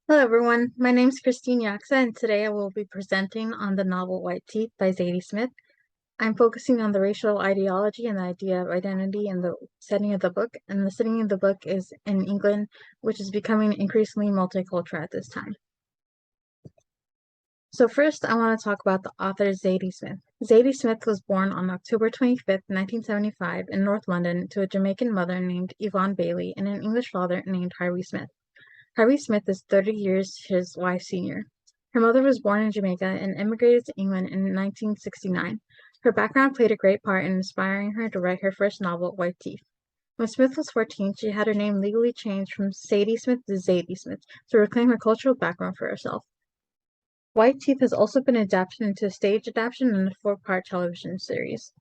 Hello everyone, my name is Christine Llacsa and today I will be presenting on the novel White Teeth by Zadie Smith. I'm focusing on the racial ideology and the idea of identity in the setting of the book, and the setting of the book is in England, which is becoming increasingly multicultural at this time. So first, I want to talk about the author Zadie Smith. Zadie Smith was born on October 25th, 1975 in North London to a Jamaican mother named Yvonne Bailey and an English father named Harvey Smith. Harvey Smith is 30 years his wife's senior. Her mother was born in Jamaica and immigrated to England in 1969. Her background played a great part in inspiring her to write her first novel, White Teeth. When Smith was 14, she had her name legally changed from Sadie Smith to Zadie Smith to reclaim her cultural background for herself. White Teeth has also been adapted into a stage adaptation and a four-part television series.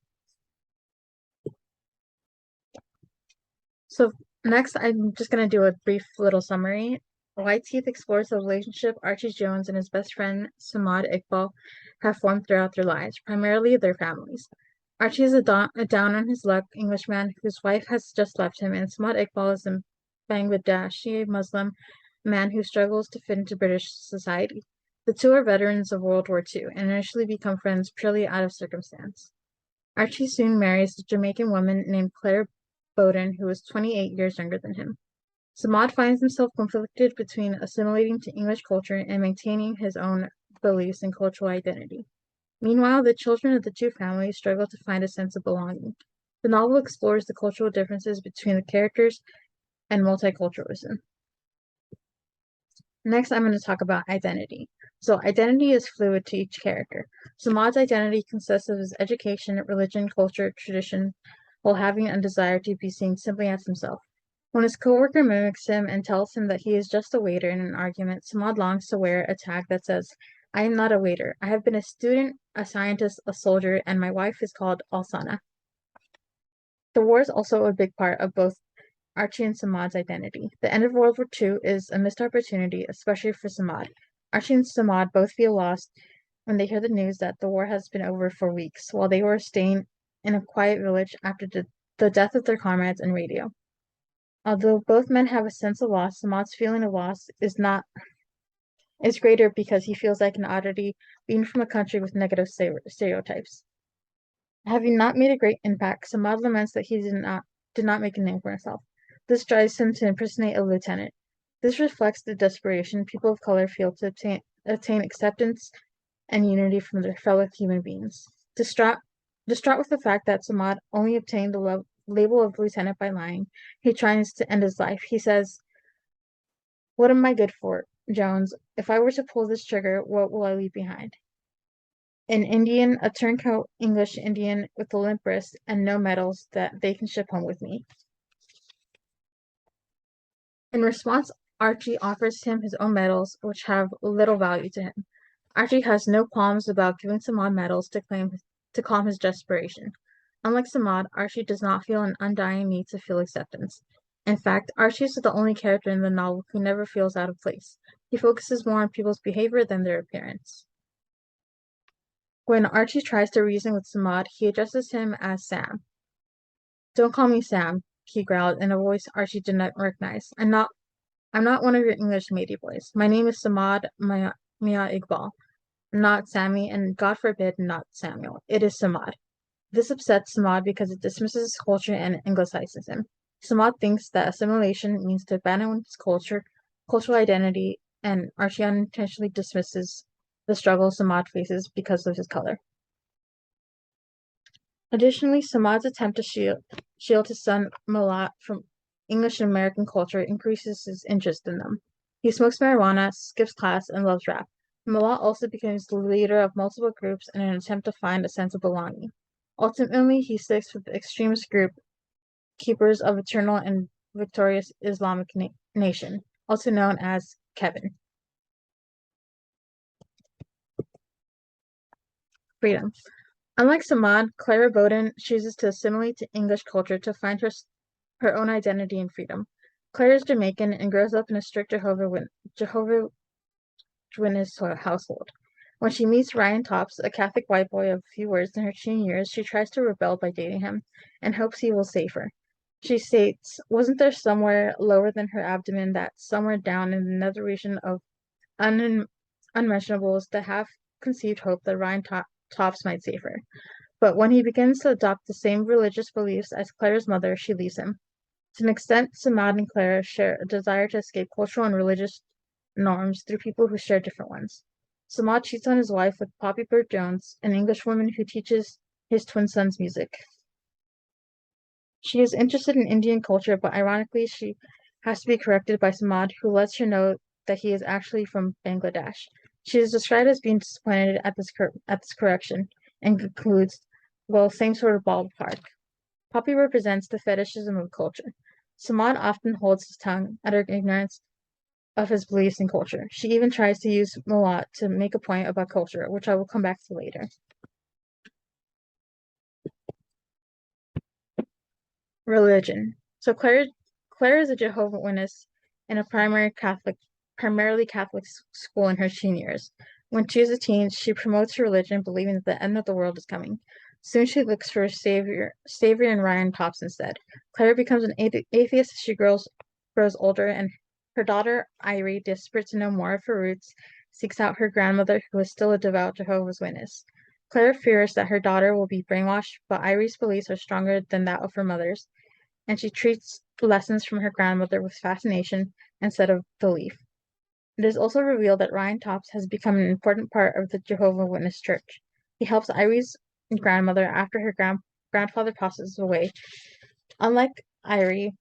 So next, I'm just going to do a brief little summary. White Teeth explores the relationship Archie Jones and his best friend Samad Iqbal have formed throughout their lives, primarily their families. Archie is a down on his luck Englishman whose wife has just left him, and Samad Iqbal is a Bangladeshi Muslim man who struggles to fit into British society. The two are veterans of World War II and initially become friends purely out of circumstance. Archie soon marries a Jamaican woman named Claire Bowden, who is 28 years younger than him. Samad finds himself conflicted between assimilating to English culture and maintaining his own beliefs and cultural identity. Meanwhile, the children of the two families struggle to find a sense of belonging. The novel explores the cultural differences between the characters and multiculturalism. Next, I'm going to talk about identity. So, identity is fluid to each character. Samad's identity consists of his education, religion, culture, tradition, while having a desire to be seen simply as himself. When his coworker mimics him and tells him that he is just a waiter in an argument, Samad longs to wear a tag that says, I am not a waiter. I have been a student, a scientist, a soldier, and my wife is called Alsana. The war is also a big part of both Archie and Samad's identity. The end of World War II is a missed opportunity, especially for Samad. Archie and Samad both feel lost when they hear the news that the war has been over for weeks, while they were staying in a quiet village after the death of their comrades and radio. Although both men have a sense of loss, Samad's feeling of loss is greater because he feels like an oddity being from a country with negative stereotypes. Having not made a great impact, Samad laments that he did not make a name for himself. This drives him to impersonate a lieutenant. This reflects the desperation people of color feel to obtain acceptance and unity from their fellow human beings. Distraught with the fact that Samad only obtained the label of lieutenant by lying, he tries to end his life. He says, What am I good for, Jones? If I were to pull this trigger, what will I leave behind? An Indian, a turncoat English Indian with a limp wrist and no medals that they can ship home with me. In response, Archie offers him his own medals, which have little value to him. Archie has no qualms about giving Samad medals to calm his desperation. Unlike Samad, Archie does not feel an undying need to feel acceptance. In fact, Archie is the only character in the novel who never feels out of place. He focuses more on people's behavior than their appearance. When Archie tries to reason with Samad, he addresses him as Sam. Don't call me Sam, he growled in a voice Archie did not recognize. I'm not one of your English matey boys. My name is Samad Mia Iqbal, not Sammy, and God forbid, not Samuel. It is Samad. This upsets Samad because it dismisses his culture and anglicizes him. Samad thinks that assimilation means to abandon his cultural identity, and Archie unintentionally dismisses the struggle Samad faces because of his color. Additionally, Samad's attempt to shield his son Malat from English and American culture increases his interest in them. He smokes marijuana, skips class, and loves rap. Malat also becomes the leader of multiple groups in an attempt to find a sense of belonging. Ultimately, he sticks with the extremist group Keepers of Eternal and Victorious Islamic Nation, also known as Kevin. Freedom. Unlike Samad, Clara Bowden chooses to assimilate to English culture to find her own identity and freedom. Claire is Jamaican and grows up in a strict Jehovah's Witness household. When she meets Ryan Tops, a Catholic white boy of few words in her teen years, she tries to rebel by dating him and hopes he will save her. She states, wasn't there somewhere lower than her abdomen that somewhere down in another region of un unmentionables that have conceived hope that Tops might save her. But when he begins to adopt the same religious beliefs as Claire's mother, she leaves him. To an extent, Samad and Claire share a desire to escape cultural and religious norms through people who share different ones. Samad cheats on his wife with Poppy Bird Jones, an Englishwoman who teaches his twin sons music. She is interested in Indian culture, but ironically, she has to be corrected by Samad, who lets her know that he is actually from Bangladesh. She is described as being disappointed at this correction and concludes, "Well, same sort of ballpark." Poppy represents the fetishism of culture. Samad often holds his tongue at her ignorance of his beliefs in culture. She even tries to use Malat to make a point about culture, which I will come back to later. Religion. So Claire is a Jehovah's Witness in a primarily Catholic school in her teen years. When she is a teen, she promotes her religion, believing that the end of the world is coming. Soon she looks for a savior in Ryan Tops instead. Claire becomes an atheist as she grows older, and her daughter, Irie, desperate to know more of her roots, seeks out her grandmother, who is still a devout Jehovah's Witness. Claire fears that her daughter will be brainwashed, but Irie's beliefs are stronger than that of her mother's, and she treats lessons from her grandmother with fascination instead of belief. It is also revealed that Ryan Tops has become an important part of the Jehovah's Witness Church. He helps Irie's grandmother after her grandfather passes away. Unlike Irie,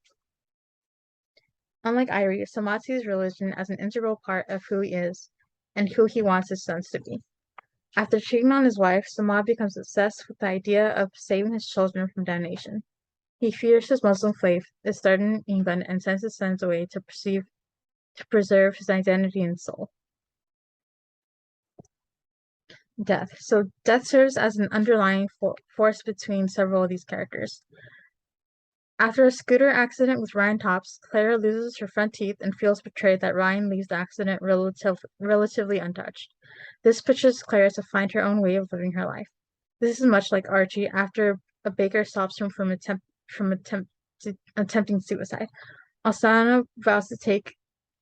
Samat sees religion as an integral part of who he is and who he wants his sons to be. After cheating on his wife, Samad becomes obsessed with the idea of saving his children from damnation. He fears his Muslim faith is started in England and sends his sons away to preserve his identity and soul. Death. So death serves as an underlying force between several of these characters. After a scooter accident with Ryan Tops, Clara loses her front teeth and feels betrayed that Ryan leaves the accident relatively untouched. This pushes Clara to find her own way of living her life. This is much like Archie after a baker stops him from attempting suicide. Alsana vows to take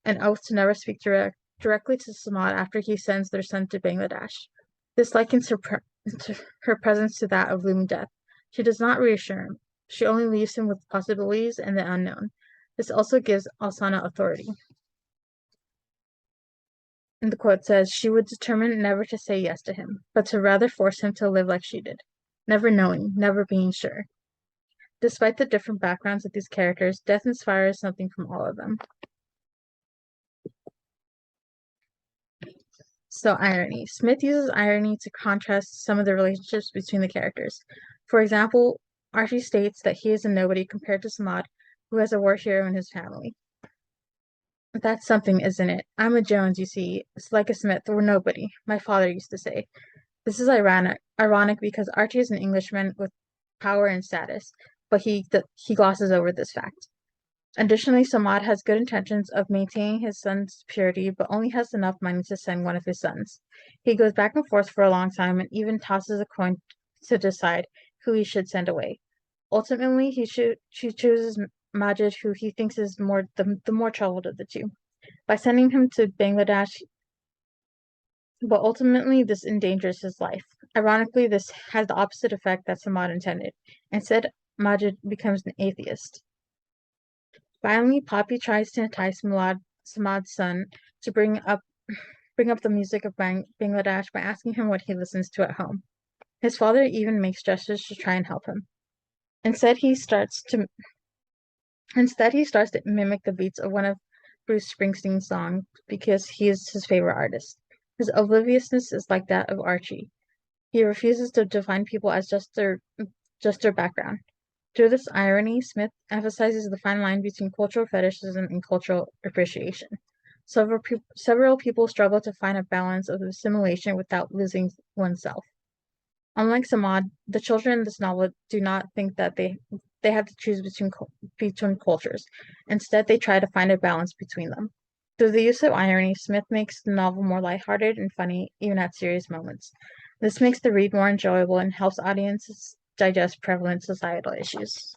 an oath to never speak directly to Samad after he sends their son to Bangladesh. This likens her presence to that of looming death. She does not reassure him. She only leaves him with possibilities and the unknown. This also gives Alsana authority. And the quote says, "She would determine never to say yes to him, but to rather force him to live like she did, never knowing, never being sure." Despite the different backgrounds of these characters, death inspires something from all of them. So irony. Smith uses irony to contrast some of the relationships between the characters. For example, Archie states that he is a nobody compared to Samad, who has a war hero in his family. That's something, isn't it? I'm a Jones, you see. It's like a Smith or nobody, my father used to say. This is ironic because Archie is an Englishman with power and status, but he glosses over this fact. Additionally, Samad has good intentions of maintaining his son's purity, but only has enough money to send one of his sons. He goes back and forth for a long time and even tosses a coin to decide who he should send away. Ultimately, she chooses Majid, who he thinks is the more troubled of the two. By sending him to Bangladesh, but ultimately this endangers his life. Ironically, this has the opposite effect that Samad intended. Instead, Majid becomes an atheist. Finally, Poppy tries to entice Samad's son to bring up the music of Bangladesh by asking him what he listens to at home. His father even makes gestures to try and help him. Instead, he starts to mimic the beats of one of Bruce Springsteen's songs because he is his favorite artist. His obliviousness is like that of Archie. He refuses to define people as just their background. Through this irony, Smith emphasizes the fine line between cultural fetishism and cultural appreciation. Several people struggle to find a balance of assimilation without losing oneself. Unlike Samad, the children in this novel do not think that they have to choose between cultures. Instead, they try to find a balance between them. Through the use of irony, Smith makes the novel more lighthearted and funny, even at serious moments. This makes the read more enjoyable and helps audiences digest prevalent societal issues.